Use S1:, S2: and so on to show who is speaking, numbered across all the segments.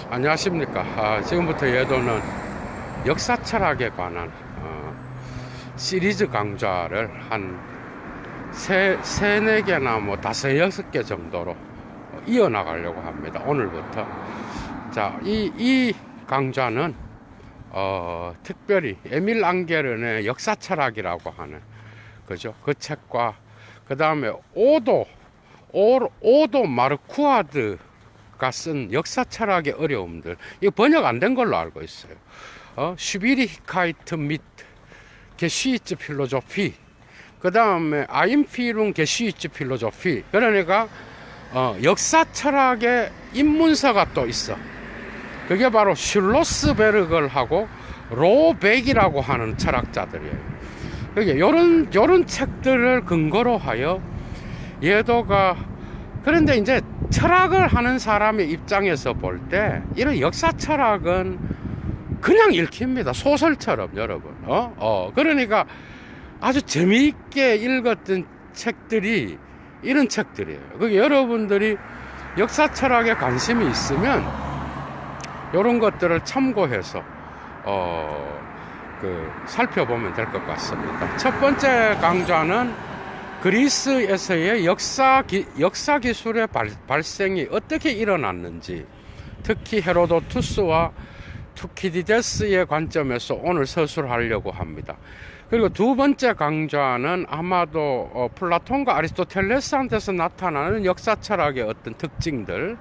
S1: 안녕하십니까. 지금부터 예도는 역사 철학에 관한 시리즈 강좌를 한 세네 개나 뭐 다섯 여섯 개 정도로 이어나가려고 합니다. 오늘부터. 자, 이 강좌는 특별히 에밀 앙게른의 역사 철학이라고 하는 그죠? 그 책과 그 다음에 오도 마르쿠아드가 쓴 역사 철학의 어려움들, 이거 번역 안 된 걸로 알고 있어요. 슈비리히카이트 및 게시이츠 필로조피, 그 다음에 아임피룬 게시이츠 필로조피. 그러니까 역사 철학의 입문서가 또 있어. 그게 바로 슐로스베르글하고 로백이라고 하는 철학자들이에요. 그게 요런 책들을 근거로 하여 예도가, 그런데 이제 철학을 하는 사람의 입장에서 볼 때 이런 역사 철학은 그냥 읽힙니다. 소설처럼, 여러분. 그러니까 아주 재미있게 읽었던 책들이 이런 책들이에요. 그게 여러분들이 역사 철학에 관심이 있으면 이런 것들을 참고해서 살펴보면 될 것 같습니다. 첫 번째 강좌는 그리스에서의 역사 기술의 발생이 어떻게 일어났는지, 특히 헤로도투스와 투키디데스의 관점에서 오늘 서술하려고 합니다. 그리고 두 번째 강좌는 아마도 플라톤과 아리스토텔레스한테서 나타나는 역사 철학의 어떤 특징들,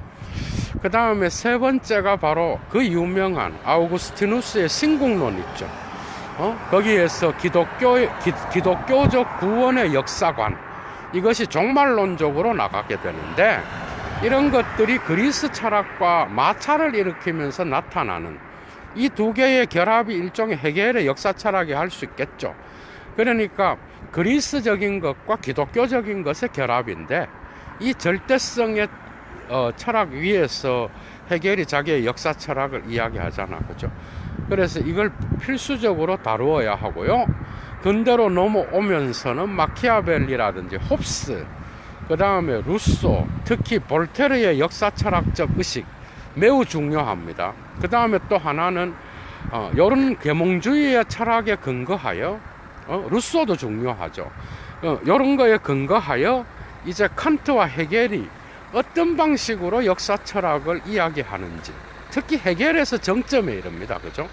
S1: 그 다음에 세 번째가 바로 그 유명한 아우구스티누스의 신국론 있죠. 거기에서 기독교적 구원의 역사관, 이것이 종말론적으로 나가게 되는데, 이런 것들이 그리스 철학과 마찰을 일으키면서 나타나는 이 두 개의 결합이 일종의 해겔의 역사 철학이 할 수 있겠죠. 그러니까 그리스적인 것과 기독교적인 것의 결합인데, 이 절대성의 철학 위에서 해겔이 자기의 역사 철학을 이야기하잖아, 그죠? 그래서 이걸 필수적으로 다루어야 하고요. 근대로 넘어오면서는 마키아벨리라든지 홉스, 그 다음에 루소, 특히 볼테르의 역사 철학적 의식 매우 중요합니다. 그 다음에 또 하나는 이런 계몽주의의 철학에 근거하여 루소도 중요하죠. 이런 거에 근거하여 이제 칸트와 헤겔이 어떤 방식으로 역사 철학을 이야기하는지, 특히 해겔에서 정점에 이릅니다. 그죠?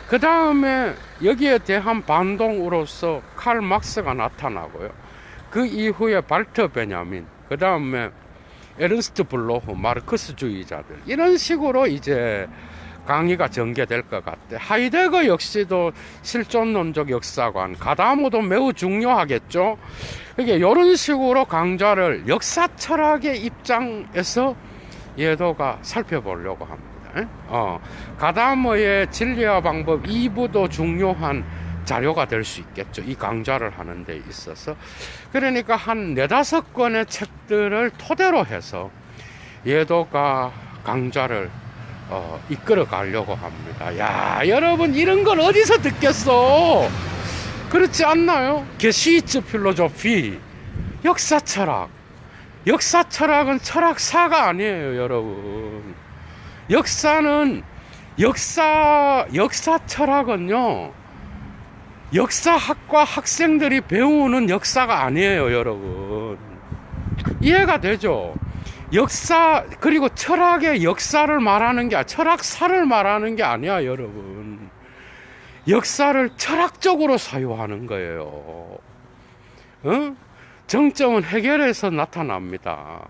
S1: 그 다음에 여기에 대한 반동으로서 칼 막스가 나타나고요. 그 이후에 발터 베냐민, 그 다음에 에른스트 블로흐, 마르크스주의자들, 이런 식으로 이제 강의가 전개될 것 같아. 하이데거 역시도 실존론적 역사관, 가다모도 매우 중요하겠죠. 그게 이런 식으로 강좌를 역사 철학의 입장에서 예도가 살펴보려고 합니다. 가다모의 진리와 방법 2부도 중요한 자료가 될 수 있겠죠. 이 강좌를 하는 데 있어서. 그러니까 한 네다섯 권의 책들을 토대로 해서 예도가 강좌를 이끌어 가려고 합니다. 야, 여러분, 이런 걸 어디서 듣겠어? 그렇지 않나요? 게시이츠 필로조피, 역사 철학. 역사 철학은 철학사가 아니에요, 여러분. 역사 철학은요, 역사학과 학생들이 배우는 역사가 아니에요, 여러분. 이해가 되죠? 그리고 철학의 역사를 말하는 게, 철학사를 말하는 게 아니야, 여러분. 역사를 철학적으로 사유하는 거예요. 정점은 해결해서 나타납니다.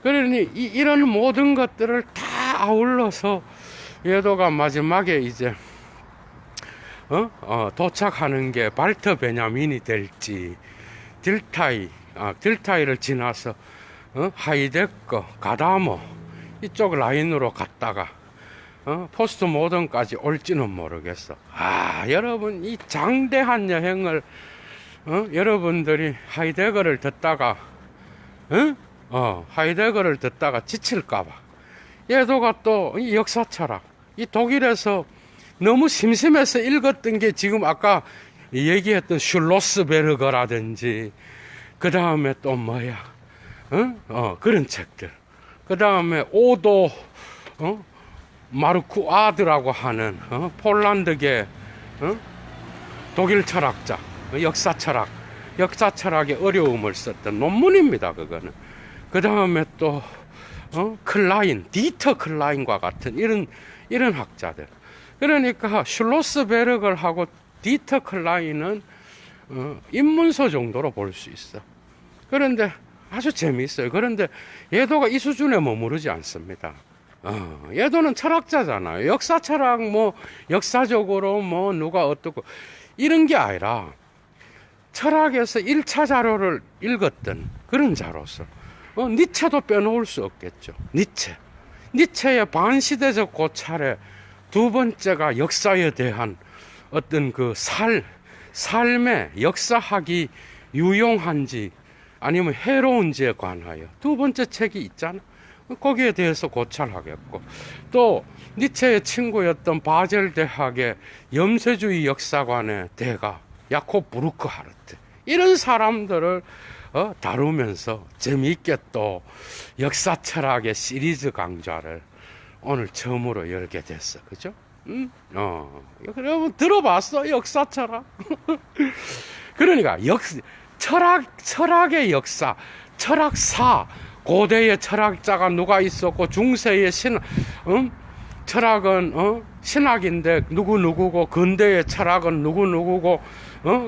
S1: 그러니 이런 모든 것들을 다 아울러서 예도가 마지막에 이제 도착하는 게 발터 베냐민이 될지, 딜타이를 지나서 하이데거, 가다모 이쪽 라인으로 갔다가 포스트 모던까지 올지는 모르겠어. 여러분, 이 장대한 여행을 여러분들이 하이데거를 듣다가 지칠까봐 예도가 또 이 역사 철학, 이 독일에서 너무 심심해서 읽었던 게 지금 아까 얘기했던 슐로스베르거라든지, 그 다음에 또 뭐야, 그런 책들, 그 다음에 오도 마르쿠아드라고 하는 폴란드계 독일 철학자, 역사 철학의 어려움을 썼던 논문입니다. 그거는. 그 다음에 또 클라인, 디터 클라인과 같은 이런 학자들. 그러니까 슐로스베르그하고 디터 클라인은 입문서 정도로 볼 수 있어. 그런데 아주 재미있어요. 그런데 예도가 이 수준에 머무르지 않습니다. 예도는 철학자잖아요. 역사 철학, 역사적으로 누가 어떻고, 이런 게 아니라, 철학에서 1차 자료를 읽었던 그런 자로서, 니체도 빼놓을 수 없겠죠. 니체의 반시대적 고찰의 두 번째가 역사에 대한 어떤 그 삶의 역사학이 유용한지 아니면 해로운지에 관하여 두 번째 책이 있잖아. 거기에 대해서 고찰하겠고, 또 니체의 친구였던 바젤 대학의 염세주의 역사관의 대가 야콥 브루크하르트, 이런 사람들을 다루면서 재미있게 또 역사 철학의 시리즈 강좌를 오늘 처음으로 열게 됐어. 그죠? 여러분 들어봤어? 역사 철학? 그러니까 철학의 역사, 철학사, 고대의 철학자가 누가 있었고, 중세의 철학은 신학인데 누구누구고, 근대의 철학은 누구누구고,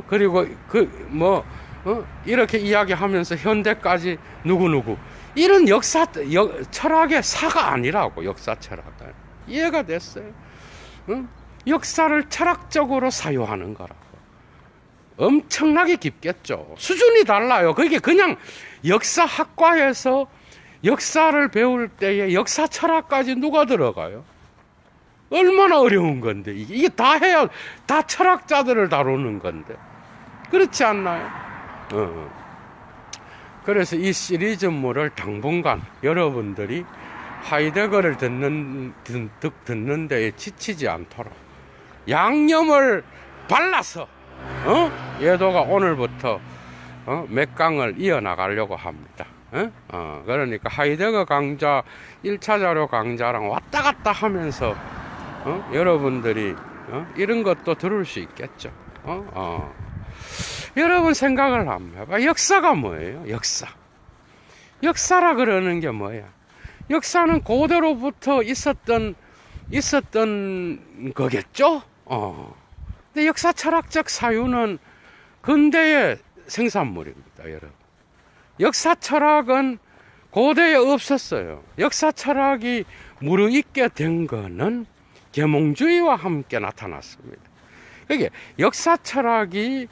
S1: 그리고 이렇게 이야기하면서 현대까지 누구누구, 이런 철학의 사가 아니라고. 역사 철학은 이해가 됐어요? 역사를 철학적으로 사유하는 거라고. 엄청나게 깊겠죠. 수준이 달라요. 그게 그냥 역사학과에서 역사를 배울 때에 역사 철학까지 누가 들어가요? 얼마나 어려운 건데, 이게 다 해야, 다 철학자들을 다루는 건데. 그렇지 않나요? 그래서 이 시리즈물을 당분간 여러분들이 하이데거를 듣는 데에 지치지 않도록 양념을 발라서 예도가 오늘부터 몇 강을 이어나가려고 합니다. 그러니까 하이데거 강좌 1차 자료 강좌랑 왔다 갔다 하면서 여러분들이 이런 것도 들을 수 있겠죠. 여러분 생각을 한번 해봐. 역사가 뭐예요? 역사라 그러는 게 뭐야? 역사는 고대로부터 있었던 거겠죠? 근데 역사 철학적 사유는 근대의 생산물입니다, 여러분. 역사 철학은 고대에 없었어요. 역사 철학이 무르익게 된 거는 계몽주의와 함께 나타났습니다. 그게 역사 철학이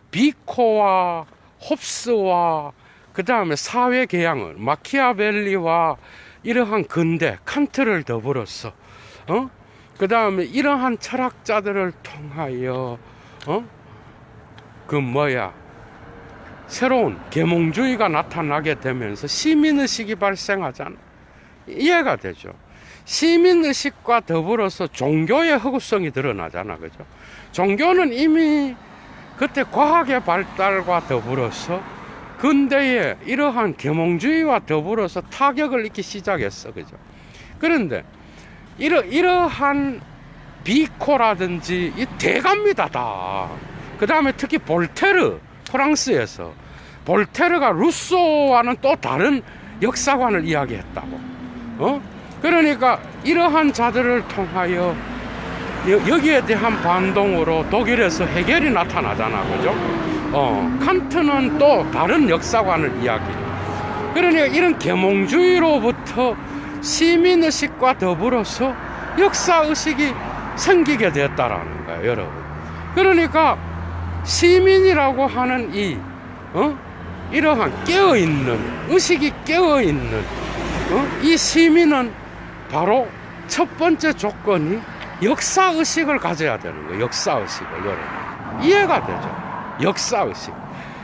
S1: 비코와 홉스와 그 다음에 사회 개양을 마키아벨리와 이러한 근대 칸트를 더불어서 그 다음에 이러한 철학자들을 통하여 새로운 계몽주의가 나타나게 되면서 시민의식이 발생하잖아. 이해가 되죠? 시민의식과 더불어서 종교의 허구성이 드러나잖아. 그죠? 종교는 이미 그때 과학의 발달과 더불어서 근대의 이러한 계몽주의와 더불어서 타격을 입기 시작했어. 그죠? 그런데 이러한 비코라든지 이 대갑니다 다. 그 다음에 특히 볼테르, 프랑스에서 볼테르가 루소와는 또 다른 역사관을 이야기했다고. 그러니까 이러한 자들을 통하여 여기에 대한 반동으로 독일에서 해겔이 나타나잖아. 그죠? 칸트는 또 다른 역사관을 이야기해. 그러니까 이런 계몽주의로부터 시민의식과 더불어서 역사의식이 생기게 되었다라는 거예요, 여러분. 그러니까 시민이라고 하는 이러한 깨어있는, 의식이 깨어있는 이 시민은 바로 첫 번째 조건이 역사의식을 가져야 되는 거예요. 역사의식을, 여러분. 이해가 되죠?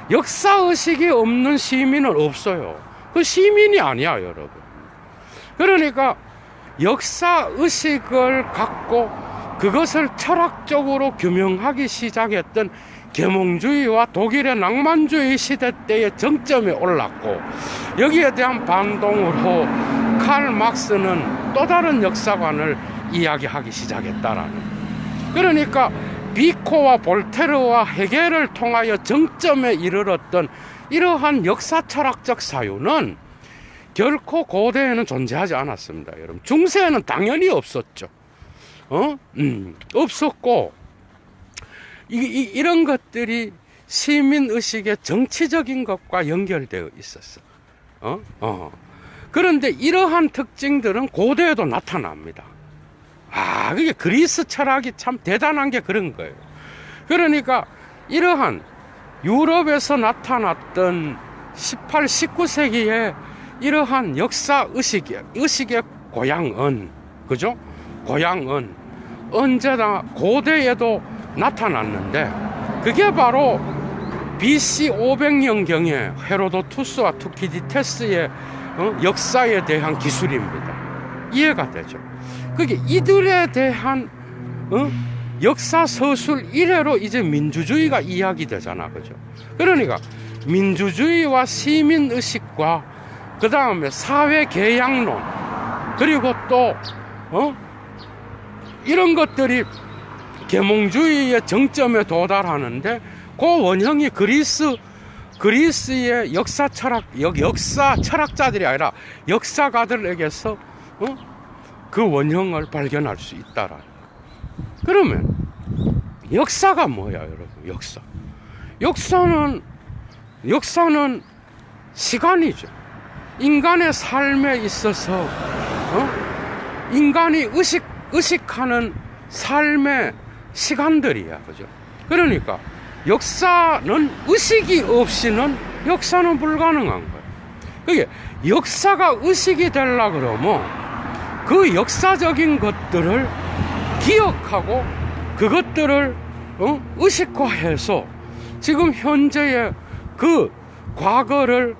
S1: 역사의식이 없는 시민은 없어요. 그 시민이 아니야, 여러분. 그러니까 역사의식을 갖고 그것을 철학적으로 규명하기 시작했던 계몽주의와 독일의 낭만주의 시대 때의 정점에 올랐고, 여기에 대한 반동으로 칼 막스는 또 다른 역사관을 이야기하기 시작했다라는. 그러니까 비코와 볼테르와 헤겔을 통하여 정점에 이르렀던 이러한 역사 철학적 사유는 결코 고대에는 존재하지 않았습니다. 여러분, 중세에는 당연히 없었죠. 없었고, 이런 것들이 시민의식의 정치적인 것과 연결되어 있었어. 그런데 이러한 특징들은 고대에도 나타납니다. 그게 그리스 철학이 참 대단한 게 그런 거예요. 그러니까 이러한 유럽에서 나타났던 18, 19세기에 이러한 역사 의식의 고향은, 그죠? 고향은 언제나 고대에도 나타났는데, 그게 바로 BC 500년경에 헤로도투스와 투키디테스의 역사에 대한 기술입니다. 이해가 되죠? 그게 이들에 대한 역사 서술 이래로 이제 민주주의가 이야기되잖아, 그죠? 그러니까 민주주의와 시민의식과 그 다음에 사회계약론, 그리고 또 이런 것들이 계몽주의의 정점에 도달하는데, 그 원형이 그리스의 역사 철학자들이 아니라 역사가들에게서 그 원형을 발견할 수 있다라. 그러면 역사가 뭐야, 여러분? 역사는 시간이죠. 인간의 삶에 있어서 인간이 의식하는 삶의 시간들이야, 그죠? 그러니까 역사는 의식이 없이는 역사는 불가능한 거예요. 그게 역사가 의식이 되려 그러면 그 역사적인 것들을 기억하고 그것들을 의식화해서 지금 현재의 그 과거를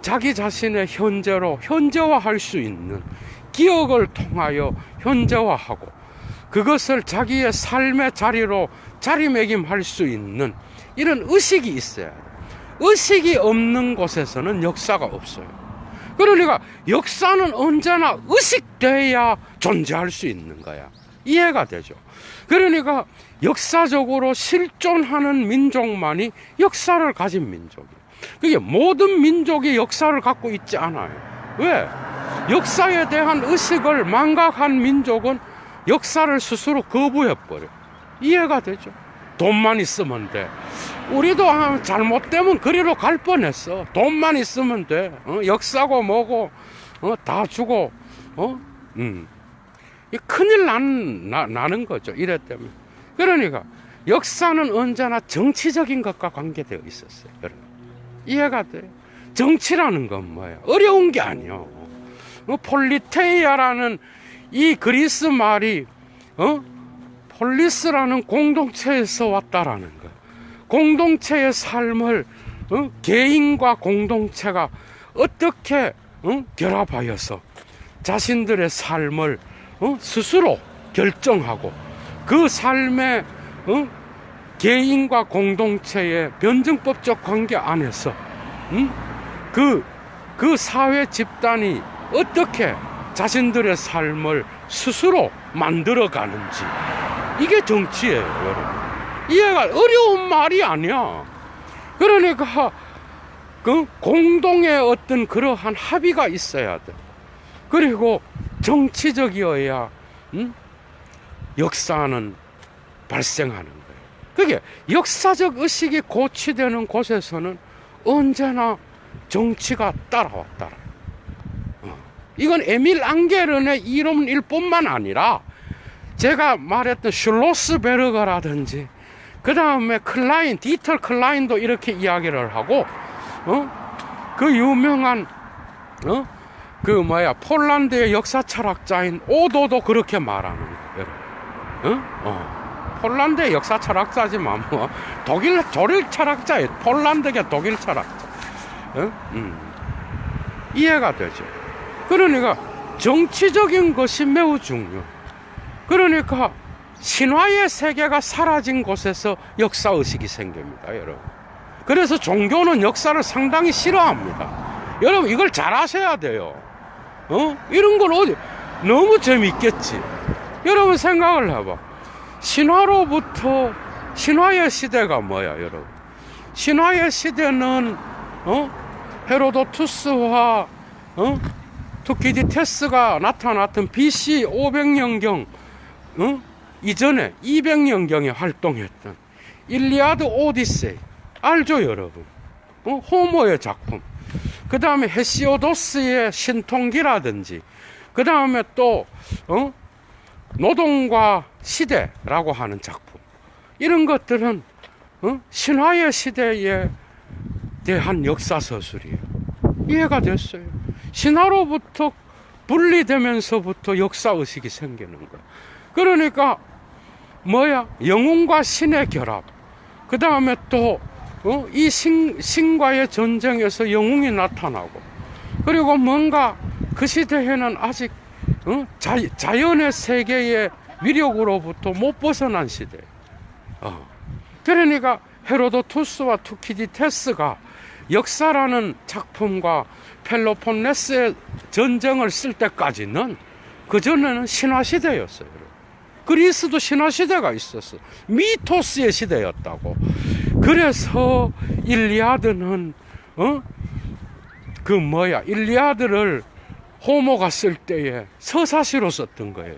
S1: 자기 자신의 현재로 현재화할 수 있는, 기억을 통하여 현재화하고 그것을 자기의 삶의 자리로 자리매김할 수 있는 이런 의식이 있어야 돼요. 의식이 없는 곳에서는 역사가 없어요. 그러니까 역사는 언제나 의식돼야 존재할 수 있는 거야. 이해가 되죠? 그러니까 역사적으로 실존하는 민족만이 역사를 가진 민족이에요. 그게 모든 민족이 역사를 갖고 있지 않아요. 왜? 역사에 대한 의식을 망각한 민족은 역사를 스스로 거부해버려. 이해가 되죠? 돈만 있으면 돼. 우리도 잘못되면 그리로 갈 뻔했어. 돈만 있으면 돼. 역사고 뭐고 다 주고 큰일 나는 거죠. 이랬다면. 그러니까 역사는 언제나 정치적인 것과 관계되어 있었어요. 여러분, 이해가 돼요? 정치라는 건 뭐예요? 어려운 게 아니에요. 폴리테이아라는 이 그리스 말이 폴리스라는 공동체에서 왔다라는 거. 공동체의 삶을 개인과 공동체가 어떻게 결합하여서 자신들의 삶을 스스로 결정하고 그 삶의 개인과 공동체의 변증법적 관계 안에서 그 사회 집단이 어떻게 자신들의 삶을 스스로 만들어가는지, 이게 정치예요, 여러분. 이해가 어려운 말이 아니야. 그러니까 그 공동의 어떤 그러한 합의가 있어야 돼. 그리고 정치적이어야 역사는 발생하는 거예요. 그게 역사적 의식이 고취되는 곳에서는 언제나 정치가 따라왔더라. 이건 에밀 앙게른의 이론일 뿐만 아니라 제가 말했던 슐로스베르거라든지 그 다음에 클라인, 디터 클라인도 이렇게 이야기를 하고 그 유명한 폴란드의 역사 철학자인 오도도 그렇게 말하는 거예요. 폴란드의 역사 철학자지만 뭐 독일 철학자예요. 폴란드계 독일 철학자. 이해가 되죠? 그러니까 정치적인 것이 매우 중요해요. 그러니까 신화의 세계가 사라진 곳에서 역사의식이 생깁니다, 여러분. 그래서 종교는 역사를 상당히 싫어합니다. 여러분, 이걸 잘 아셔야 돼요. 이런 걸 어디, 너무 재밌겠지. 여러분 생각을 해봐. 신화로부터, 신화의 시대가 뭐야, 여러분? 신화의 시대는, 헤로도투스와, 투키디테스가 나타났던 BC 500년경, 이전에 200년경에 활동했던 일리아드 오디세이, 알죠, 여러분? 호모의 작품. 그 다음에 헤시오도스의 신통기라든지, 그 다음에 또, 노동과 시대라고 하는 작품. 이런 것들은, 신화의 시대에 대한 역사서술이에요. 이해가 됐어요. 신화로부터 분리되면서부터 역사의식이 생기는 거야. 그러니까, 뭐야? 영웅과 신의 결합. 그 다음에 또, 이 신과의 전쟁에서 영웅이 나타나고, 그리고 뭔가 그 시대에는 아직 자연의 세계의 위력으로부터 못 벗어난 시대. 그러니까 헤로도투스와 투키디테스가 역사라는 작품과 펠로폰네스의 전쟁을 쓸 때까지는, 그전에는 신화시대였어요. 그리스도 신화시대가 있었어. 미토스의 시대였다고. 그래서 일리아드는 일리아드를 호모가 쓸 때에 서사시로 썼던 거예요.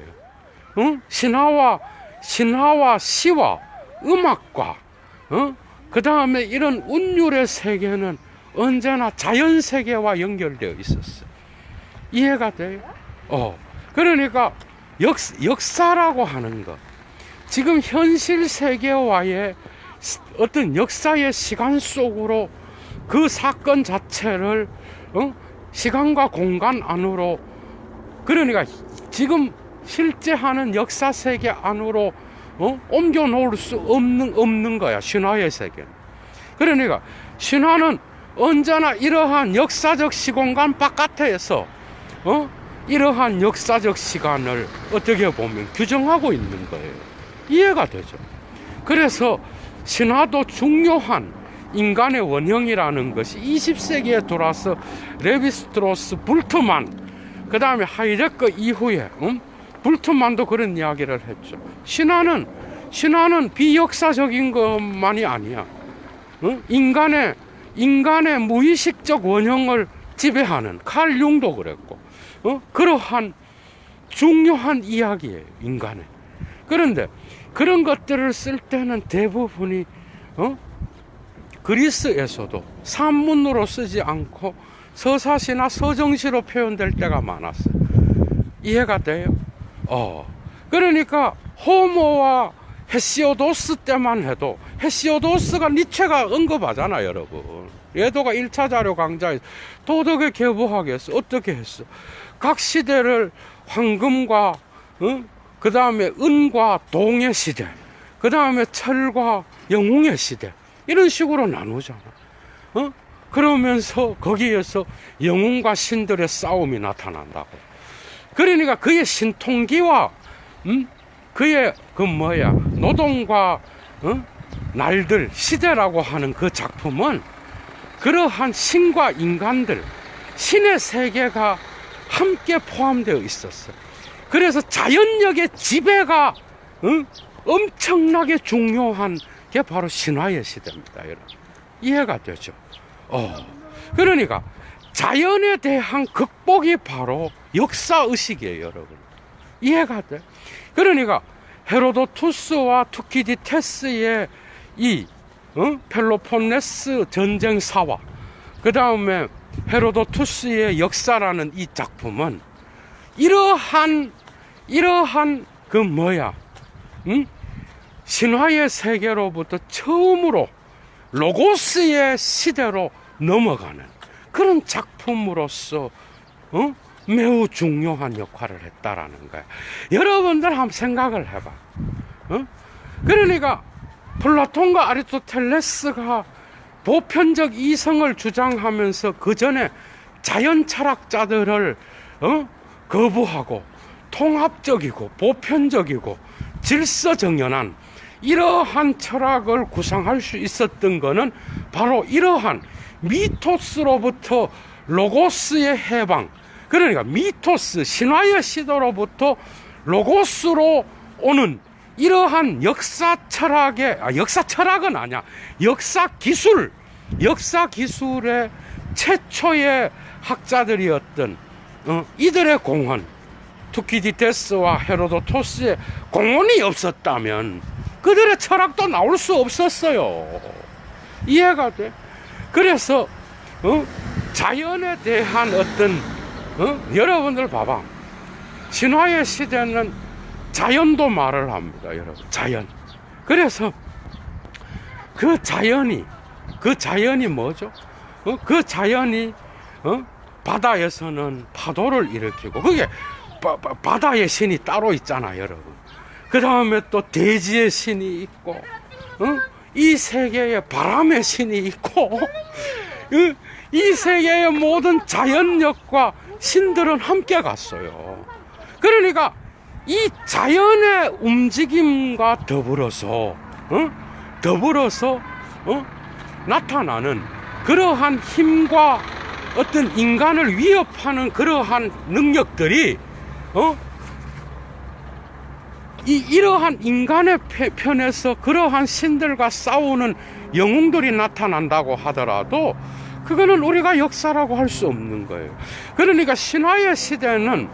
S1: 신화와 시와 음악과 그 다음에 이런 운율의 세계는 언제나 자연 세계와 연결되어 있었어. 이해가 돼요? 그러니까 역사라고 하는 것, 지금 현실 세계와의 어떤 역사의 시간 속으로 그 사건 자체를 시간과 공간 안으로, 그러니까 지금 실제 하는 역사 세계 안으로 옮겨 놓을 수 없는 거야, 신화의 세계는. 그러니까 신화는 언제나 이러한 역사적 시공간 바깥에서 이러한 역사적 시간을 어떻게 보면 규정하고 있는 거예요. 이해가 되죠? 그래서 신화도 중요한 인간의 원형이라는 것이 20세기에 돌아서 레비스트로스, 불트만, 그 다음에 하이데거 이후에 불트만도 그런 이야기를 했죠. 신화는 비역사적인 것만이 아니야. 인간의 무의식적 원형을 지배하는, 칼 융도 그랬고, 그러한 중요한 이야기예요, 인간의. 그런데 그런 것들을 쓸 때는 대부분이 그리스에서도 산문으로 쓰지 않고 서사시나 서정시로 표현될 때가 많았어요. 이해가 돼요? 그러니까 호모와 헤시오도스 때만 해도, 헤시오도스가 니체가 언급하잖아, 여러분. 예도가 1차 자료 강좌에서 도덕의 계보학에서 어떻게 했어? 각 시대를 황금과 그 다음에 은과 동의 시대, 그 다음에 철과 영웅의 시대, 이런 식으로 나누잖아. 그러면서 거기에서 영웅과 신들의 싸움이 나타난다고. 그러니까 그의 신통기와 그의 노동과 날들, 시대라고 하는 그 작품은 그러한 신과 인간들, 신의 세계가 함께 포함되어 있었어. 그래서 자연력의 지배가 엄청나게 중요한 게 바로 신화의 시대입니다, 여러분. 이해가 되죠? 그러니까 자연에 대한 극복이 바로 역사의식이에요, 여러분. 이해가 돼? 그러니까 헤로도투스와 투키디테스의 이 펠로폰네스 전쟁사와 그 다음에 헤로도투스의 역사라는 이 작품은 이러한 신화의 세계로부터 처음으로 로고스의 시대로 넘어가는 그런 작품으로서 매우 중요한 역할을 했다라는 거야. 여러분들 한번 생각을 해봐. 그러니까 플라톤과 아리스토텔레스가 보편적 이성을 주장하면서 그 전에 자연 철학자들을 거부하고 통합적이고 보편적이고 질서정연한 이러한 철학을 구상할 수 있었던 것은 바로 이러한 미토스로부터 로고스의 해방, 그러니까 미토스, 신화의 시대로부터 로고스로 오는 이러한 역사 철학의, 역사 철학은 아니야. 역사 기술의 최초의 학자들이었던, 이들의 공헌, 투키디데스와 헤로도토스의 공헌이 없었다면 그들의 철학도 나올 수 없었어요. 이해가 돼? 그래서, 자연에 대한 어떤, 여러분들 봐봐. 신화의 시대는 자연도 말을 합니다, 여러분. 자연. 그래서 그 자연이 뭐죠? 그 자연이, 바다에서는 파도를 일으키고, 그게 바다의 신이 따로 있잖아, 여러분. 그 다음에 또 대지의 신이 있고, 이 세계에 바람의 신이 있고, 이 세계의 모든 자연력과 신들은 함께 갔어요. 그러니까 이 자연의 움직임과 더불어서 나타나는 그러한 힘과 어떤 인간을 위협하는 그러한 능력들이 이러한 인간의 편에서 그러한 신들과 싸우는 영웅들이 나타난다고 하더라도 그거는 우리가 역사라고 할 수 없는 거예요. 그러니까 신화의 시대는,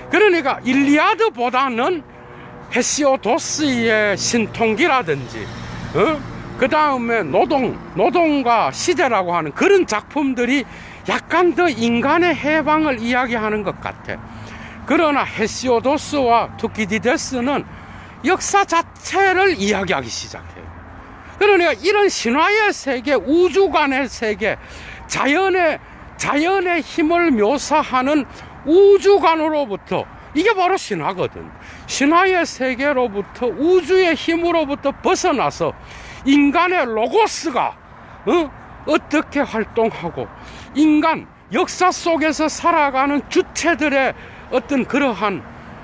S1: 그러니까 일리아드보다는 헤시오도스의 신통기라든지 그 다음에 노동과 시대라고 하는 그런 작품들이 약간 더 인간의 해방을 이야기하는 것 같아. 그러나 헤시오도스와 투키디데스는 역사 자체를 이야기하기 시작해요. 그러니까 이런 신화의 세계, 우주관의 세계, 자연의 힘을 묘사하는 우주관으로부터, 이게 바로 신화거든. 신화의 세계로부터, 우주의 힘으로부터 벗어나서 인간의 로고스가 어떻게 활동하고, 인간 역사 속에서 살아가는 주체들의 어떤 그러한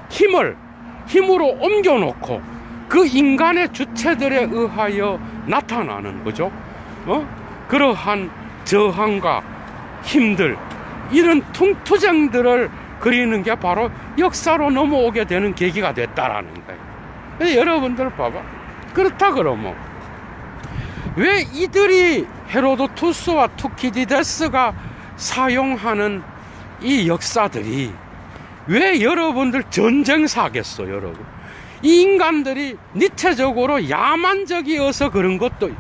S1: 힘으로 옮겨놓고 그 인간의 주체들에 의하여 나타나는 거죠. 그러한 저항과 힘들, 이런 퉁투쟁들을 그리는 게 바로 역사로 넘어오게 되는 계기가 됐다라는 거예요. 여러분들 봐봐. 그렇다 그러면 왜 이들이 헤로도투스와 투키디데스가 사용하는 이 역사들이 왜 여러분들 전쟁사겠어, 여러분? 이 인간들이 니체적으로 야만적이어서 그런 것도,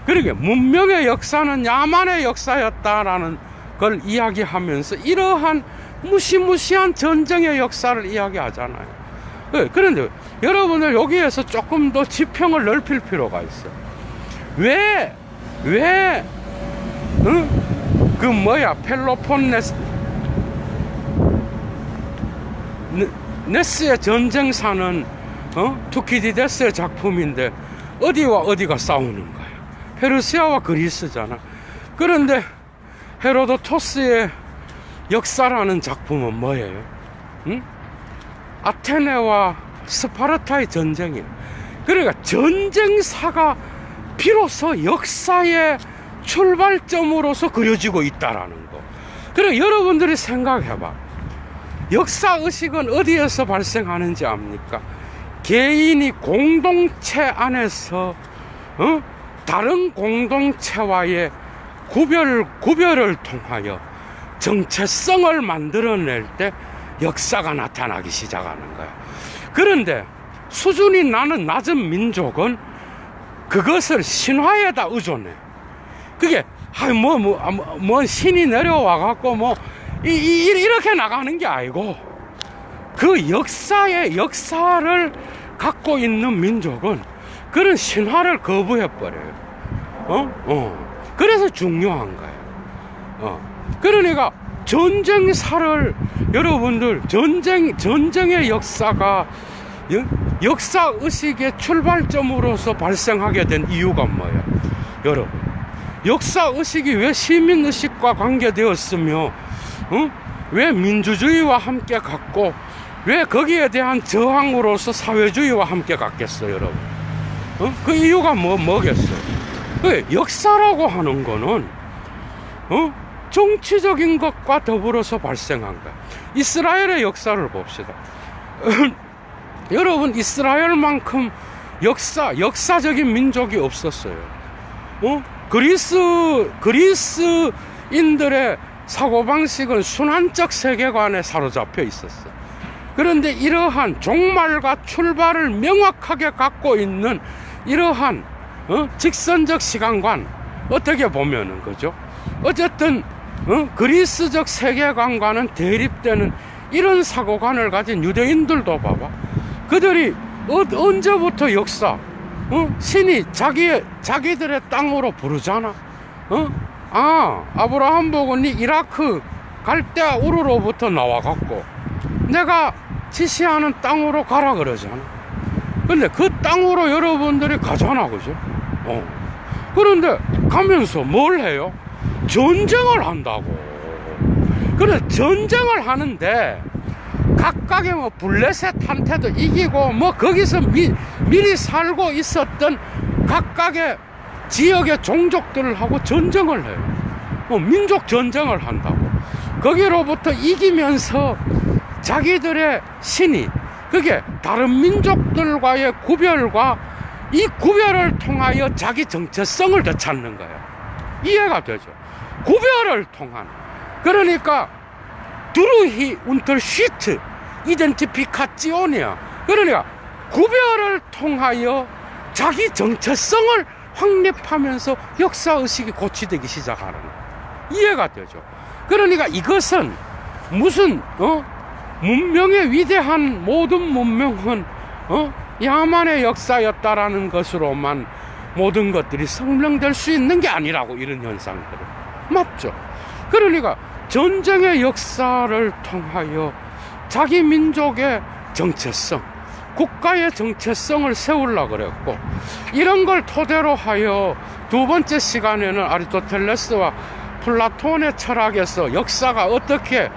S1: 그러게 문명의 역사는 야만의 역사였다라는 걸 이야기하면서 이러한 무시무시한 전쟁의 역사를 이야기하잖아요. 그런데 여러분들 여기에서 조금 더 지평을 넓힐 필요가 있어. 펠로폰네스의 전쟁사는 투키디데스의 작품인데 어디와 어디가 싸우는 거예요? 페르시아와 그리스잖아. 그런데 헤로도토스의 역사라는 작품은 뭐예요? 아테네와 스파르타의 전쟁이에요. 그러니까 전쟁사가 비로소 역사의 출발점으로서 그려지고 있다라는 거. 그러니까 여러분들이 생각해봐. 역사의식은 어디에서 발생하는지 압니까? 개인이 공동체 안에서 다른 공동체와의 구별을 통하여 정체성을 만들어낼 때 역사가 나타나기 시작하는 거야. 그런데 수준이 낮은 민족은 그것을 신화에다 의존해. 그게 뭐 신이 내려와갖고 이렇게 나가는 게 아니고, 그 역사를 갖고 있는 민족은 그런 신화를 거부해버려요. 그래서 중요한 거예요. 그러니까 전쟁사를, 여러분들 전쟁의 역사가 역사의식의 출발점으로서 발생하게 된 이유가 뭐예요? 여러분, 역사의식이 왜 시민의식과 관계되었으며 왜 민주주의와 함께 갔고 왜 거기에 대한 저항으로서 사회주의와 함께 갔겠어요, 여러분? 그 이유가 뭐겠어요? 역사라고 하는 거는 정치적인 것과 더불어서 발생한 거야. 이스라엘의 역사를 봅시다. 여러분, 이스라엘만큼 역사적인 민족이 없었어요. 그리스인들의 사고방식은 순환적 세계관에 사로잡혀 있었어. 그런데 이러한 종말과 출발을 명확하게 갖고 있는 이러한 직선적 시간관, 어떻게 보면은 그죠? 어쨌든 그리스적 세계관과는 대립되는 이런 사고관을 가진 유대인들도 봐봐. 그들이 언제부터 역사, 신이 자기들의 땅으로 부르잖아. 아브라함 보고 니 이라크 갈대 우르로부터 나와갖고 내가 지시하는 땅으로 가라 그러잖아. 근데 그 땅으로 여러분들이 가잖아, 그죠? 그런데 가면서 뭘 해요? 전쟁을 한다고. 그래, 전쟁을 하는데 각각의 뭐 블레셋한테도 이기고 뭐 거기서 미리 살고 있었던 각각의 지역의 종족들하고 전쟁을 해요. 민족 전쟁을 한다고. 거기로부터 이기면서 자기들의 신이, 그게 다른 민족들과의 구별과 이 구별을 통하여 자기 정체성을 되찾는 거예요. 이해가 되죠? 구별을 통한. 그러니까 두루히 운터시트 이덴티피카지오니아. 그러니까 구별을 통하여 자기 정체성을 확립하면서 역사의식이 고취되기 시작하는 거예요. 이해가 되죠? 그러니까 이것은 무슨 문명의 위대한 모든 문명은 야만의 역사였다라는 것으로만 모든 것들이 설명될 수 있는 게 아니라고, 이런 현상들은. 맞죠? 그러니까 전쟁의 역사를 통하여 자기 민족의 정체성, 국가의 정체성을 세우려고 그랬고, 이런 걸 토대로 하여 두 번째 시간에는 아리스토텔레스와 플라톤의 철학에서 역사가 어떻게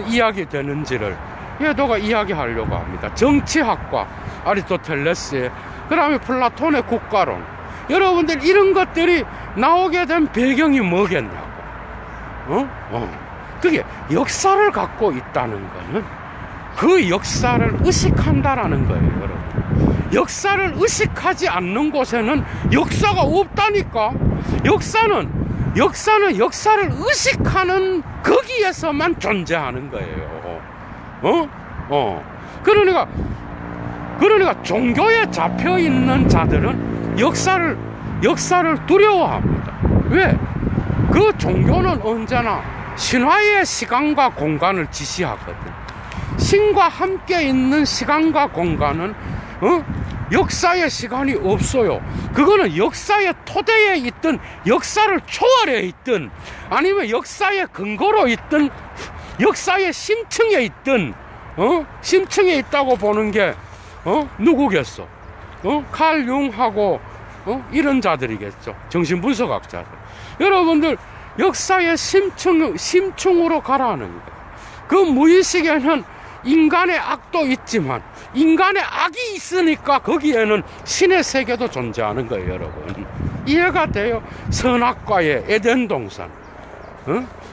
S1: 이야기되는지를 얘도가 이야기하려고 합니다. 정치학과 아리스토텔레스의, 그 다음에 플라톤의 국가론. 여러분들, 이런 것들이 나오게 된 배경이 뭐겠냐고. 그게 역사를 갖고 있다는 거는 그 역사를 의식한다라는 거예요, 여러분. 역사를 의식하지 않는 곳에는 역사가 없다니까. 역사는 역사를 의식하는 거기에서만 존재하는 거예요. 그러니까 종교에 잡혀 있는 자들은 역사를 두려워합니다. 왜? 그 종교는 언제나 신화의 시간과 공간을 지시하거든. 신과 함께 있는 시간과 공간은 역사의 시간이 없어요. 그거는 역사의 토대에 있든 역사를 초월해 있든 아니면 역사의 근거로 있든 역사의 심층에 있든 심층에 있다고 보는 게 누구겠어? 칼 융하고 이런 자들이겠죠. 정신분석학자들. 여러분들, 역사의 심층으로 가라는 거예요. 그 무의식에는 인간의 악도 있지만 인간의 악이 있으니까 거기에는 신의 세계도 존재하는 거예요, 여러분. 이해가 돼요? 선악과의 에덴 동산,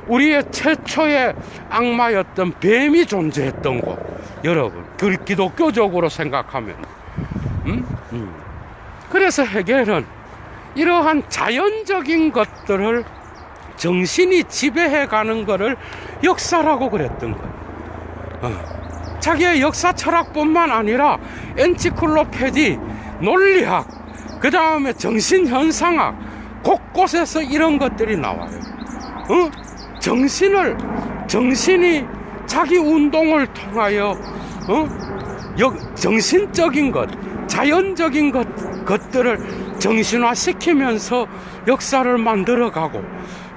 S1: 우리의 최초의 악마였던 뱀이 존재했던 곳, 여러분, 그 기독교적으로 생각하면. 그래서 해겔은 이러한 자연적인 것들을 정신이 지배해가는 것을 역사라고 그랬던 거예요. 자기의 역사 철학뿐만 아니라 엔치클로페디, 논리학, 그 다음에 정신현상학, 곳곳에서 이런 것들이 나와요. 정신이 자기 운동을 통하여 정신적인 것, 자연적인 것들을 정신화시키면서 역사를 만들어가고,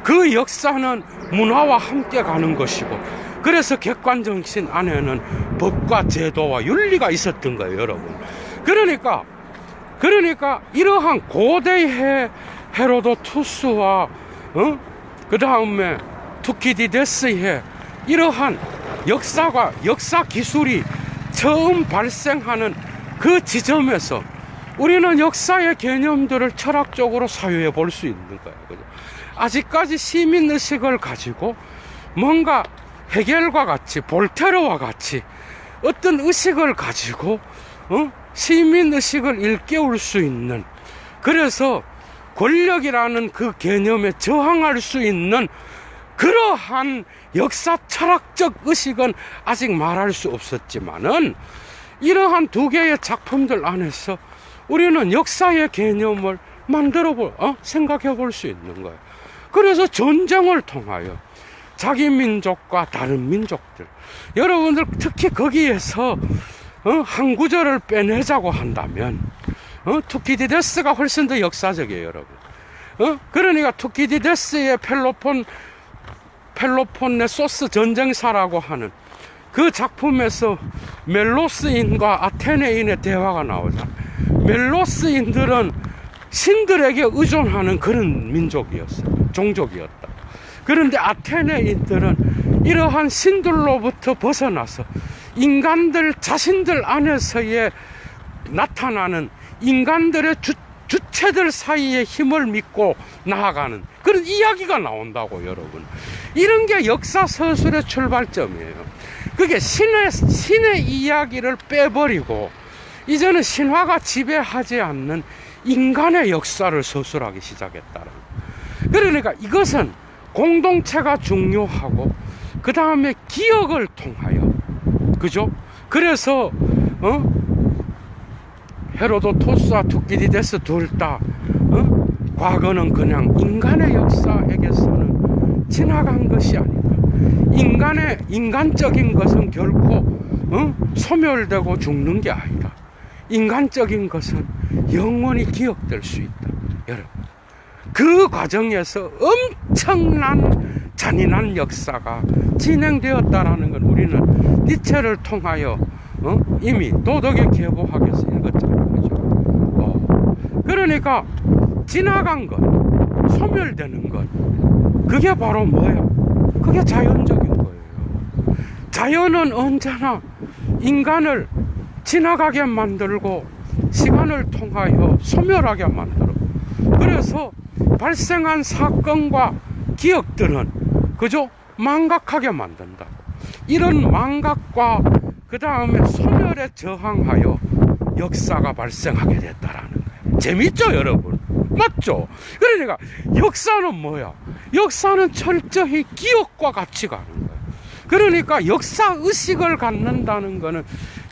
S1: 그 역사는 문화와 함께 가는 것이고, 그래서 객관정신 안에는 법과 제도와 윤리가 있었던 거예요, 여러분. 그러니까 이러한 고대의 헤로도투스와 그 다음에 투키디데스의 이러한 역사 기술이 처음 발생하는 그 지점에서 우리는 역사의 개념들을 철학적으로 사유해 볼 수 있는 거예요. 그죠? 아직까지 시민의식을 가지고 뭔가 헤겔과 같이, 볼테르와 같이 어떤 의식을 가지고 시민의식을 일깨울 수 있는, 그래서 권력이라는 그 개념에 저항할 수 있는 그러한 역사 철학적 의식은 아직 말할 수 없었지만은, 이러한 두 개의 작품들 안에서 우리는 역사의 개념을 생각해 볼 수 있는 거예요. 그래서 전쟁을 통하여 자기 민족과 다른 민족들, 여러분들 특히 거기에서 한 구절을 빼내자고 한다면 투키디데스가 훨씬 더 역사적이에요, 여러분. 그러니까 투키디데스의 펠로폰네소스 전쟁사라고 하는 그 작품에서 멜로스인과 아테네인의 대화가 나오잖아요. 멜로스인들은 신들에게 의존하는 그런 민족이었어요. 종족이었다. 그런데 아테네인들은 이러한 신들로부터 벗어나서 인간들 자신들 안에서의 나타나는 인간들의 주체들 사이의 힘을 믿고 나아가는 그런 이야기가 나온다고, 여러분. 이런 게 역사 서술의 출발점이에요. 그게 신의 이야기를 빼버리고 이제는 신화가 지배하지 않는 인간의 역사를 서술하기 시작했다는. 그러니까 이것은 공동체가 중요하고 그 다음에 기억을 통하여, 그죠? 그래서 헤로도토스와 투키디데스 둘 다 과거는 그냥 인간의 역사에게서는 지나간 것이 아니다. 인간적인 것은 결코 소멸되고 죽는 게 아니라 인간적인 것은 영원히 기억될 수 있다. 여러분, 그 과정에서 엄청난 잔인한 역사가 진행되었다라는 건 우리는 니체를 통하여 이미 도덕의 계보학에서 읽었잖아요. 그죠? 그러니까 지나간 것, 소멸되는 것, 그게 바로 뭐야? 그게 자연적인 거예요. 자연은 언제나 인간을 지나가게 만들고 시간을 통하여 소멸하게 만들어. 그래서 발생한 사건과 기억들은, 그죠? 망각하게 만든다. 이런 망각과 그 다음에 소멸에 저항하여 역사가 발생하게 됐다라는 거예요. 재밌죠, 여러분? 맞죠? 그러니까 역사는 뭐야? 역사는 철저히 기억과 같이 가는 거예요. 그러니까 역사 의식을 갖는다는 거는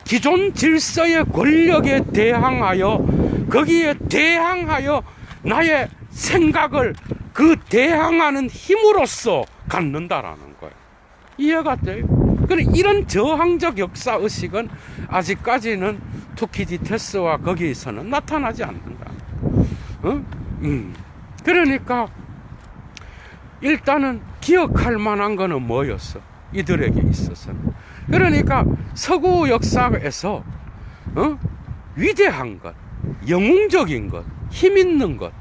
S1: 기존 질서의 권력에 대항하여, 거기에 대항하여 나의 생각을 그 대항하는 힘으로써 갖는다라는 거예요. 이해가 돼요? 그러니까 이런 저항적 역사 의식은 아직까지는 투키디테스와 거기에서는 나타나지 않는다. 그러니까 일단은 기억할 만한 거는 뭐였어? 이들에게 있어서는. 그러니까 서구 역사에서 위대한 것, 영웅적인 것, 힘 있는 것,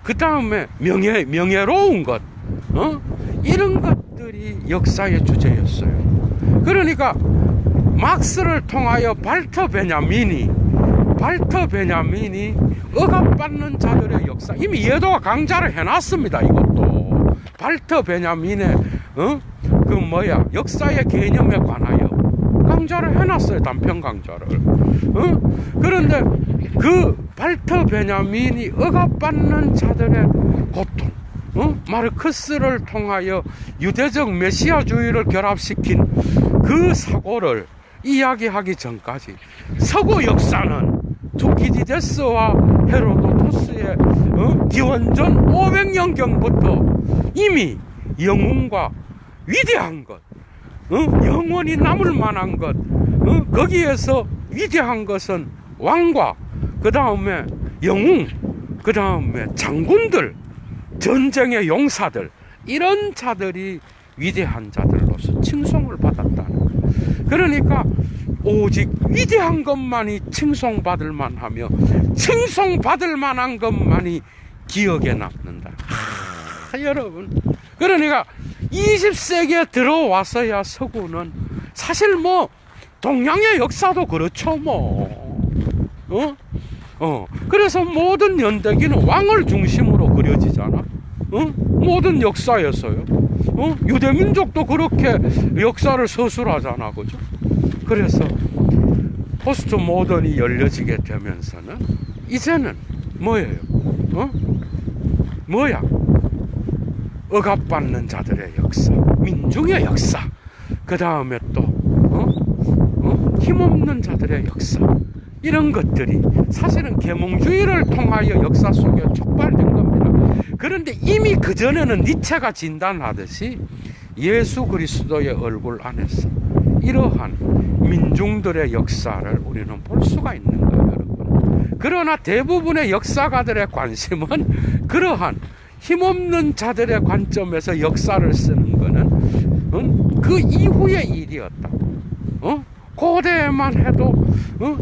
S1: 그 다음에 명예로운 것, 이런 것들이 역사의 주제였어요. 그러니까 막스를 통하여 발터 베냐민이 억압받는 자들의 역사, 이미 예도가 강좌를 해놨습니다. 이것도 발터 베냐민의 역사의 개념에 관하여 강좌를 해놨어요. 단편 강좌를. 그런데 그 발터 베냐민이 억압받는 자들의 고통, 마르크스를 통하여 유대적 메시아주의를 결합시킨 그 사고를 이야기하기 전까지 서구 역사는 투키디데스와 헤로도토스의 기원전 500년경부터 이미 영웅과 위대한 것, 영원히 남을 만한 것, 거기에서 위대한 것은 왕과 그 다음에 영웅, 그 다음에 장군들, 전쟁의 용사들, 이런 자들이 위대한 자들로서 칭송을 받았다는 거예요. 그러니까 오직 위대한 것만이 칭송받을 만하며 칭송받을 만한 것만이 기억에 남는다. 여러분, 그러니까 20세기에 들어와서야 서구는 사실 동양의 역사도 그렇죠. 그래서 모든 연대기는 왕을 중심으로 그려지잖아. 모든 역사에서요. 유대민족도 그렇게 역사를 서술하잖아, 그죠? 그래서 포스트 모던이 열려지게 되면서는 이제는 뭐예요? 뭐야? 억압받는 자들의 역사, 민중의 역사, 그 다음에 또 힘없는 자들의 역사, 이런 것들이 사실은 계몽주의를 통하여 역사 속에 촉발된 겁니다. 그런데 이미 그전에는 니체가 진단하듯이 예수 그리스도의 얼굴 안에서 이러한 민중들의 역사를 우리는 볼 수가 있는 거예요, 여러분. 그러나 대부분의 역사가들의 관심은 그러한 힘없는 자들의 관점에서 역사를 쓰는 거는 그 이후의 일이었다. 고대에만 해도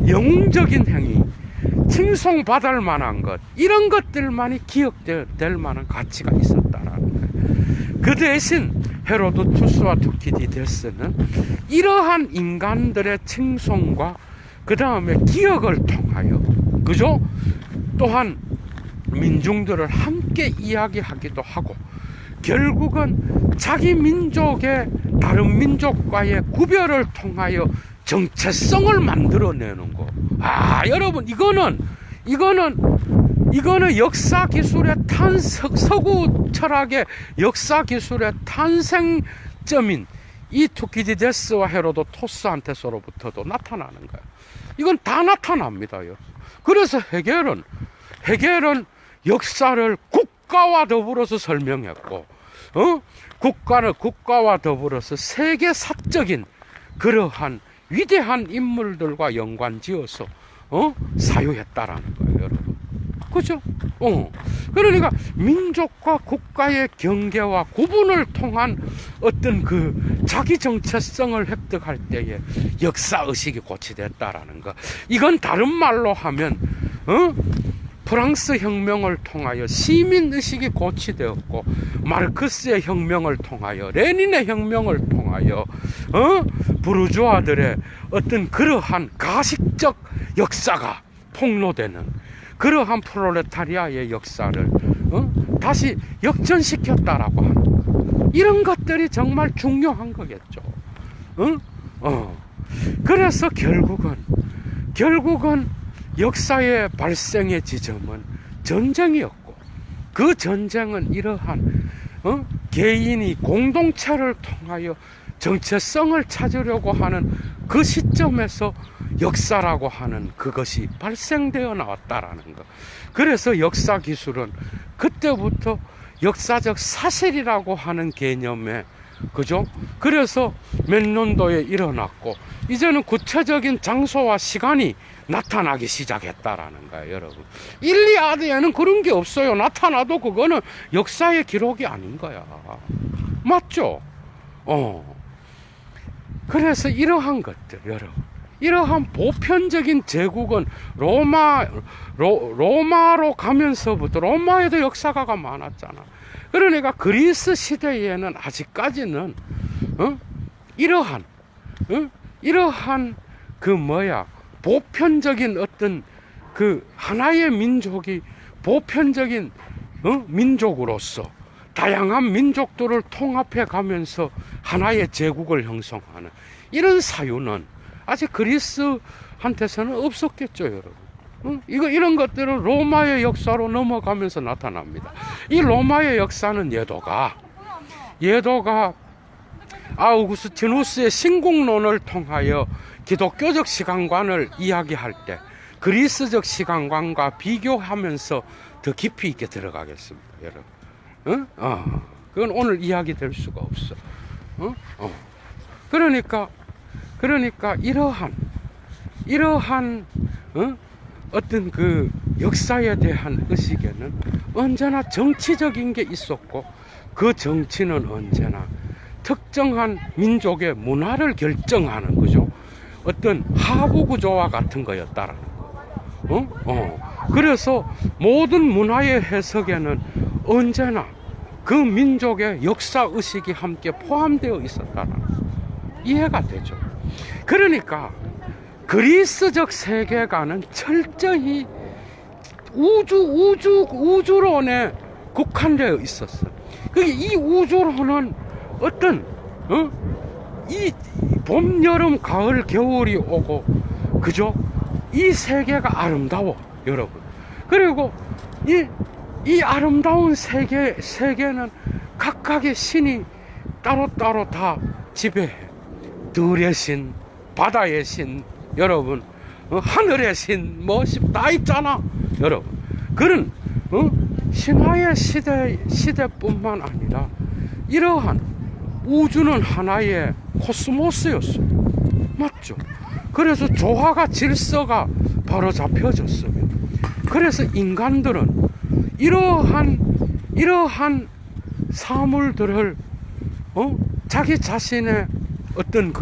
S1: 영웅적인 행위, 칭송받을 만한 것, 이런 것들만이 기억될 만한 가치가 있었다라는 거예요. 그 대신 헤로도투스와 투키디데스는 이러한 인간들의 칭송과 그 다음에 기억을 통하여, 그죠? 또한 민중들을 함께 이야기하기도 하고, 결국은 자기 민족의 다른 민족과의 구별을 통하여 정체성을 만들어내는 거. 여러분, 이거는 역사 기술의 서구 철학의 역사 기술의 탄생점인 이 투키디데스와 헤로도토스한테서로부터도 나타나는 거예요. 이건 다 나타납니다요. 그래서 헤겔은 역사를 국가와 더불어서 설명했고, 국가와 더불어서 세계사적인 그러한 위대한 인물들과 연관지어서 사유했다라는 거예요, 여러분. 그죠? 그러니까 민족과 국가의 경계와 구분을 통한 어떤 그 자기 정체성을 획득할 때에 역사의식이 고취됐다라는 거. 이건 다른 말로 하면 프랑스 혁명을 통하여 시민의식이 고취되었고, 마르크스의 혁명을 통하여, 레닌의 혁명을 통하여 부르주아들의 어떤 그러한 가식적 역사가 폭로되는 그러한 프롤레타리아의 역사를 다시 역전시켰다라고 하는, 이런 것들이 정말 중요한 거겠죠. 그래서 결국은 역사의 발생의 지점은 전쟁이었고, 그 전쟁은 이러한 개인이 공동체를 통하여 정체성을 찾으려고 하는 그 시점에서 역사라고 하는 그것이 발생되어 나왔다라는 것. 그래서 역사 기술은 그때부터 역사적 사실이라고 하는 개념에, 그죠? 그래서 몇 년도에 일어났고, 이제는 구체적인 장소와 시간이 나타나기 시작했다라는 거예요, 여러분. 일리아드에는 그런 게 없어요. 나타나도 그거는 역사의 기록이 아닌 거야. 맞죠? 그래서 이러한 것들, 여러분, 이러한 보편적인 제국은 로마로 가면서부터, 로마에도 역사가가 많았잖아. 그러니까 그리스 시대에는 아직까지는 이러한 보편적인 어떤 그 하나의 민족이 보편적인 민족으로서 다양한 민족들을 통합해 가면서 하나의 제국을 형성하는 이런 사유는 아직 그리스한테서는 없었겠죠, 여러분. 이런 것들은 로마의 역사로 넘어가면서 나타납니다. 이 로마의 역사는 예도가 아우구스티누스의 신국론을 통하여 기독교적 시간관을 이야기할 때 그리스적 시간관과 비교하면서 더 깊이 있게 들어가겠습니다, 여러분. 그건 오늘 이야기 될 수가 없어. 그러니까 이러한 어떤 그 역사에 대한 의식에는 언제나 정치적인 게 있었고, 그 정치는 언제나 특정한 민족의 문화를 결정하는, 그죠? 어떤 하부 구조와 같은 거였다라는 거. 그래서 모든 문화의 해석에는 언제나 그 민족의 역사 의식이 함께 포함되어 있었다라는 거. 이해가 되죠? 그러니까 그리스적 세계관은 철저히 우주론에 국한되어 있었어. 그게 이 우주로는 어떤 이 봄, 여름, 가을, 겨울이 오고, 그죠? 이 세계가 아름다워, 여러분. 그리고 이 아름다운 세계는 각각의 신이 따로따로 다 지배해. 들의 신, 바다의 신, 여러분, 하늘의 신, 뭐, 다 있잖아, 여러분. 그런, 신화의 시대뿐만 아니라, 이러한 우주는 하나의 코스모스였어요. 맞죠? 그래서 조화가 질서가 바로 잡혀졌어요. 그래서 인간들은 이러한 사물들을 자기 자신의 어떤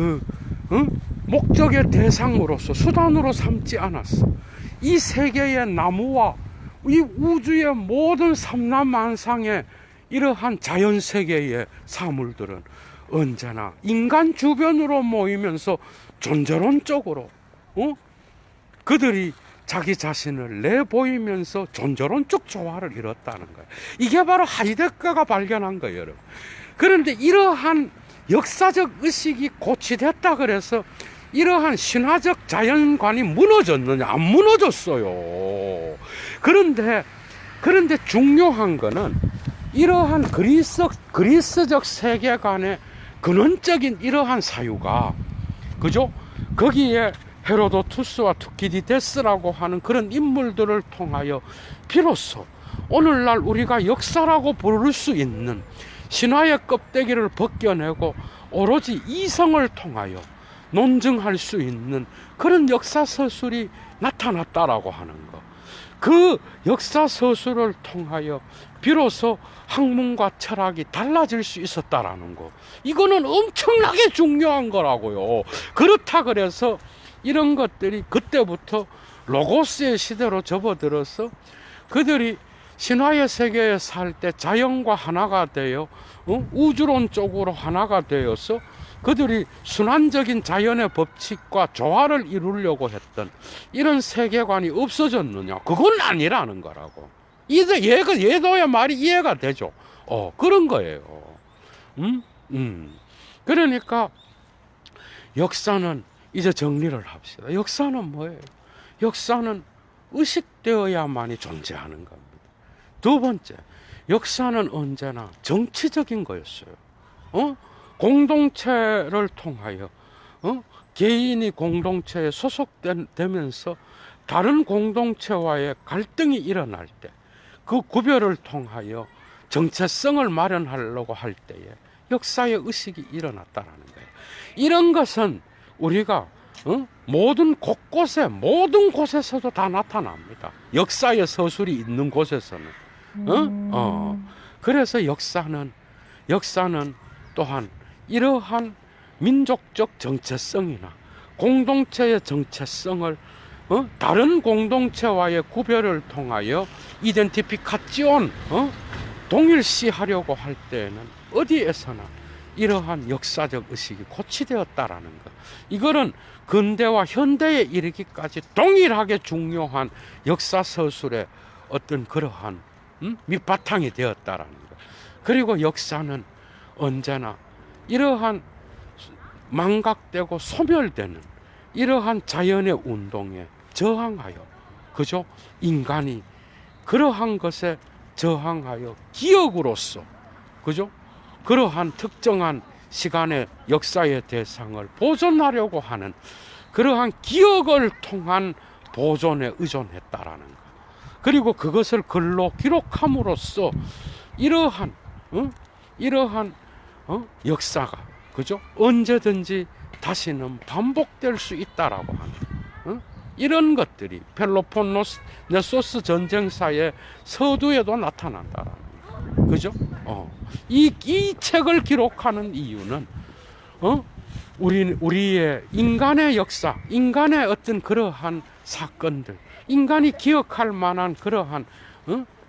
S1: 목적의 대상으로서 수단으로 삼지 않았어. 이 세계의 나무와 이 우주의 모든 삼라만상의 이러한 자연세계의 사물들은 언제나 인간 주변으로 모이면서 존재론적으로 그들이 자기 자신을 내보이면서 존재론적 조화를 이뤘다는 거예요. 이게 바로 하이데거가 발견한 거예요, 여러분. 그런데 이러한 역사적 의식이 고취됐다 그래서 이러한 신화적 자연관이 무너졌느냐? 안 무너졌어요. 그런데 중요한 거는 이러한 그리스적 세계관의 근원적인 이러한 사유가, 그죠? 거기에 헤로도투스와 투키디데스라고 하는 그런 인물들을 통하여 비로소 오늘날 우리가 역사라고 부를 수 있는 신화의 껍데기를 벗겨내고 오로지 이성을 통하여 논증할 수 있는 그런 역사서술이 나타났다라고 하는 것. 그 역사서술을 통하여 비로소 학문과 철학이 달라질 수 있었다라는 거. 이거는 엄청나게 중요한 거라고요. 그렇다 그래서 이런 것들이 그때부터 로고스의 시대로 접어들어서 그들이 신화의 세계에 살 때 자연과 하나가 되어 우주론 쪽으로 하나가 되어서 그들이 순환적인 자연의 법칙과 조화를 이루려고 했던 이런 세계관이 없어졌느냐? 그건 아니라는 거라고. 얘도야 말이 이해가 되죠. 그런 거예요. 그러니까 역사는 이제 정리를 합시다. 역사는 뭐예요? 역사는 의식되어야만이 존재하는 겁니다. 두 번째, 역사는 언제나 정치적인 거였어요. 공동체를 통하여 개인이 공동체에 소속되면서 다른 공동체와의 갈등이 일어날 때 그 구별을 통하여 정체성을 마련하려고 할 때에 역사의 의식이 일어났다라는 거예요. 이런 것은 우리가 모든 곳에서도 다 나타납니다. 역사의 서술이 있는 곳에서는. 그래서 역사는 또한 이러한 민족적 정체성이나 공동체의 정체성을 다른 공동체와의 구별을 통하여 이덴티피카지온 동일시하려고 할 때에는 어디에서나 이러한 역사적 의식이 고취되었다라는 것. 이거는 근대와 현대에 이르기까지 동일하게 중요한 역사서술의 어떤 그러한 밑바탕이 되었다라는 것. 그리고 역사는 언제나 이러한 망각되고 소멸되는 이러한 자연의 운동에 저항하여, 그죠? 인간이 그러한 것에 저항하여 기억으로서, 그죠? 그러한 특정한 시간의 역사의 대상을 보존하려고 하는 그러한 기억을 통한 보존에 의존했다라는 것. 그리고 그것을 글로 기록함으로써 이러한 역사가, 그죠? 언제든지 다시는 반복될 수 있다라고 하는 이런 것들이 펠로폰네소스 전쟁사의 서두에도 나타난다라는 거예요. 그죠? 이 책을 기록하는 이유는 우리의 인간의 역사, 인간의 어떤 그러한 사건들, 인간이 기억할 만한 그러한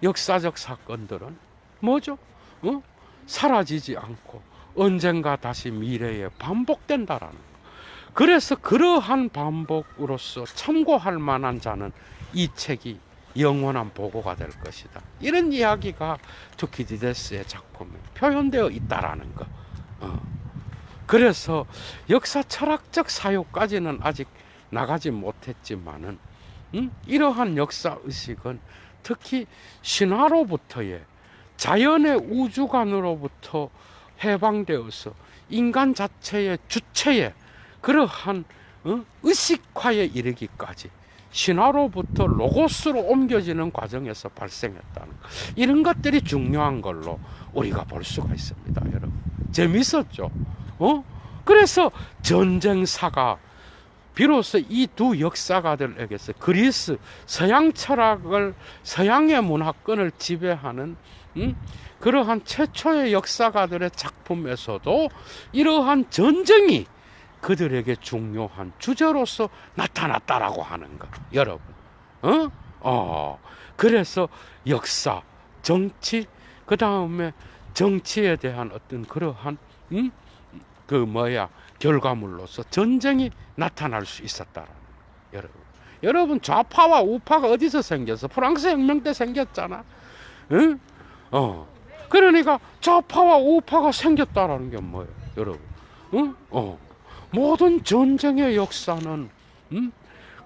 S1: 역사적 사건들은 뭐죠? 사라지지 않고 언젠가 다시 미래에 반복된다라는 거. 그래서 그러한 반복으로서 참고할 만한 자는 이 책이 영원한 보고가 될 것이다. 이런 이야기가 투키디데스의 작품에 표현되어 있다라는 거. 그래서 역사 철학적 사유까지는 아직 나가지 못했지만은 이러한 역사 의식은 특히 신화로부터의 자연의 우주관으로부터 해방되어서 인간 자체의 주체의 그러한 의식화에 이르기까지 신화로부터 로고스로 옮겨지는 과정에서 발생했다는 것. 이런 것들이 중요한 걸로 우리가 볼 수가 있습니다, 여러분. 재밌었죠? 그래서 전쟁사가 비로소 이 두 역사가들에게서 그리스 서양 철학을 서양의 문화권을 지배하는 그러한 최초의 역사가들의 작품에서도 이러한 전쟁이 그들에게 중요한 주제로서 나타났다라고 하는 거, 여러분. 그래서 역사, 정치, 그 다음에 정치에 대한 어떤 그러한 결과물로서 전쟁이 나타날 수 있었다라는 거예요, 여러분. 좌파와 우파가 어디서 생겨서? 프랑스 혁명 때 생겼잖아. 응? 그러니까 좌파와 우파가 생겼다라는 게 뭐예요, 여러분? 응? 모든 전쟁의 역사는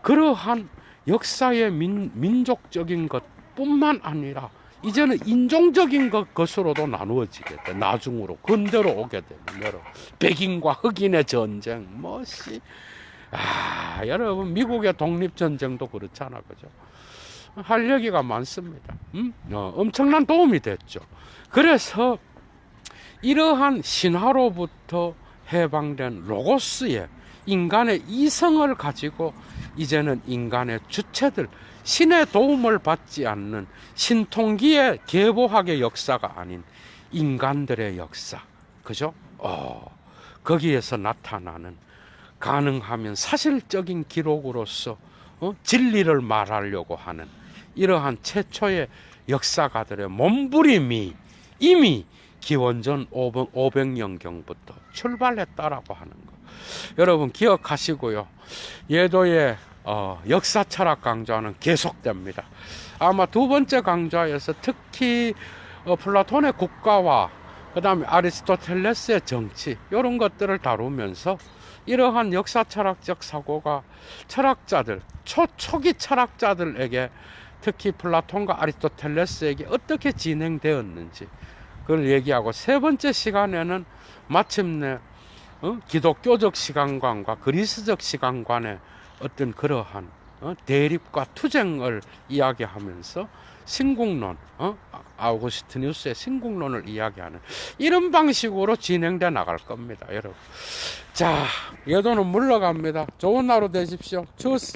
S1: 그러한 역사의 민족적인 것뿐만 아니라 이제는 인종적인 것으로도 나누어지게 돼. 나중으로 근대로 오게 되면 여러분, 백인과 흑인의 전쟁, 여러분, 미국의 독립전쟁도 그렇잖아, 그죠? 할 얘기가 많습니다. 엄청난 도움이 됐죠. 그래서 이러한 신화로부터 해방된 로고스의 인간의 이성을 가지고 이제는 인간의 주체들, 신의 도움을 받지 않는 신통기의 계보학의 역사가 아닌 인간들의 역사, 그죠? 거기에서 나타나는 가능하면 사실적인 기록으로서 진리를 말하려고 하는 이러한 최초의 역사가들의 몸부림이 이미 기원전 500년경부터 출발했다라고 하는 거, 여러분 기억하시고요. 예도의 역사 철학 강좌는 계속됩니다. 아마 두 번째 강좌에서 특히 플라톤의 국가와 그 다음에 아리스토텔레스의 정치, 이런 것들을 다루면서 이러한 역사 철학적 사고가 철학자들, 초기 철학자들에게, 특히 플라톤과 아리스토텔레스에게 어떻게 진행되었는지 그걸 얘기하고, 세 번째 시간에는 마침내 기독교적 시간관과 그리스적 시간관의 어떤 그러한 대립과 투쟁을 이야기하면서 신국론, 아우구스티누스의 신국론을 이야기하는 이런 방식으로 진행돼 나갈 겁니다, 여러분. 자, 예도는 물러갑니다. 좋은 하루 되십시오. 주스.